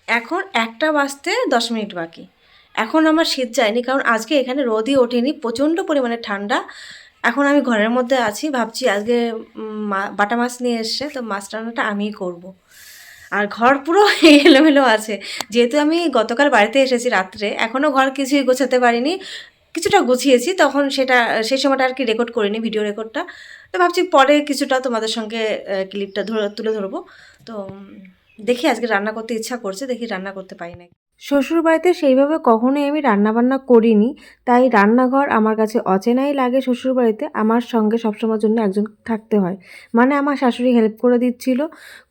এখন 1টা বাজতে 10 মিনিট বাকি। এখন আমার শীত যায়নি, কারণ আজকে এখানে রোদই ওঠেনি, প্রচণ্ড পরিমাণে ঠান্ডা। এখন আমি ঘরের মধ্যে আছি, ভাবছি আজকে বাটা মাছ নিয়ে এসছে, তো মাছ রান্নাটা আমিই করব। আর ঘর পুরো এলোমেলো আছে, যেহেতু আমি গতকাল বাড়িতে এসেছি রাত্রে, এখনও ঘর কিছুই গোছাতে পারিনি। কিছুটা গুছিয়েছি, তখন সেই সময়টা আর কি রেকর্ড করিনি, ভিডিও রেকর্ডটা। তো ভাবছি পরে কিছুটা তোমাদের সঙ্গে ক্লিপটা তুলে ধরবো। তো দেখি আজকে রান্না করতে ইচ্ছা করছে, দেখি রান্না করতে পারি না। শ্বশুরবাড়িতে সেইভাবে কখনোই আমি রান্নাবান্না করিনি, তাই রান্নাঘর আমার কাছে অচেনাই লাগে। শ্বশুরবাড়িতে আমার সঙ্গে সবসময়ের জন্য একজন থাকতে হয়, মানে আমার শাশুড়ি হেল্প করে দিচ্ছিল।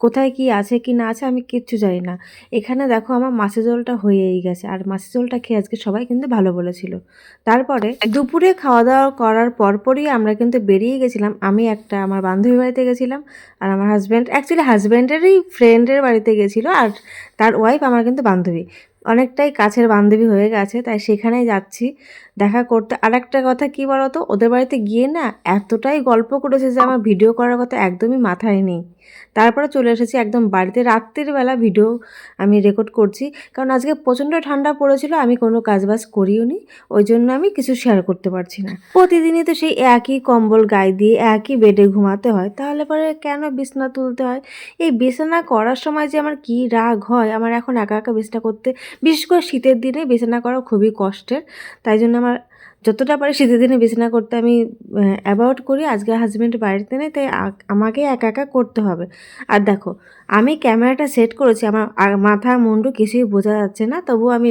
কোথায় কি আছে কি না আছে আমি কিচ্ছু জানি না। এখানে দেখো আমার মাছের ঝোলটা হয়েই গেছে, আর মাছের ঝোলটা খেয়ে আজকে সবাই কিন্তু ভালো বলেছিল। তারপরে দুপুরে খাওয়া দাওয়া করার পরপরই আমরা কিন্তু বেরিয়ে গেছিলাম। আমি আমার বান্ধবীর বাড়িতে গেছিলাম, আর আমার অ্যাকচুয়ালি হাজব্যান্ডেরই ফ্রেন্ডের বাড়িতে গেছিলো, আর তার ওয়াইফ আমার কিন্তু বান্ধবী, অনেকটাই কাছের বান্ধবী হয়ে গেছে, তাই সেখানেই যাচ্ছি দেখা করতে। আর একটা কথা কি বলতো, ওদের বাড়িতে গিয়ে না এতটাই গল্প করেছে যে আমার ভিডিও করার কথা একদমই মাথায় নেই। তারপরে চলে এসেছি একদম বাড়িতে, রাত্রির বেলা ভিডিও আমি রেকর্ড করছি, কারণ আজকে প্রচণ্ড ঠান্ডা পড়েছিল, আমি কোনো কাজবাজ করিও নি, ওই জন্য আমি কিছু শেয়ার করতে পারছি না। প্রতিদিনই তো সেই একই কম্বল গায়ে দিয়ে একই বেডে ঘুমাতে হয়, তাহলে পরে কেন বিছানা তুলতে হয়? এই বিছানা করার সময় যে আমার কী রাগ হয়, আমার এখন একা একা বিছানা করতে, বিশেষ করে শীতের দিনে বিছানা করা খুবই কষ্টের। তাই জন্য আমার যতটা পারি শীতের দিনে বিছানা করতে আমি অ্যাভয়েড করি। আজকে হাজব্যান্ড বাড়িতে নেই, তাই আমাকে একা একা করতে হবে। আর দেখো, আমি ক্যামেরাটা সেট করেছি, আমার মাথা মুন্ডু কিছুই বোঝা যাচ্ছে না, তবুও আমি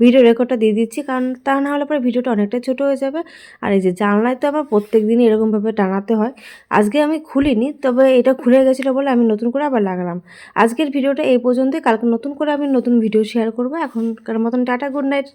ভিডিও রেকর্ডটা দিয়ে দিচ্ছি, কারণ তা না হলে পরে ভিডিওটা অনেকটাই ছোটো হয়ে যাবে। আর এই যে জানলায় তো আমার প্রত্যেক দিনই এরকমভাবে টানাতে হয়, আজকে আমি খুলিনি, তবে এটা খুলে গেছিলো বলে আমি নতুন করে আবার লাগালাম। আজকের ভিডিওটা এই পর্যন্তই, কালকে নতুন করে আমি নতুন ভিডিও শেয়ার করবো। এখনকার মতন টাটা, গুড নাইট।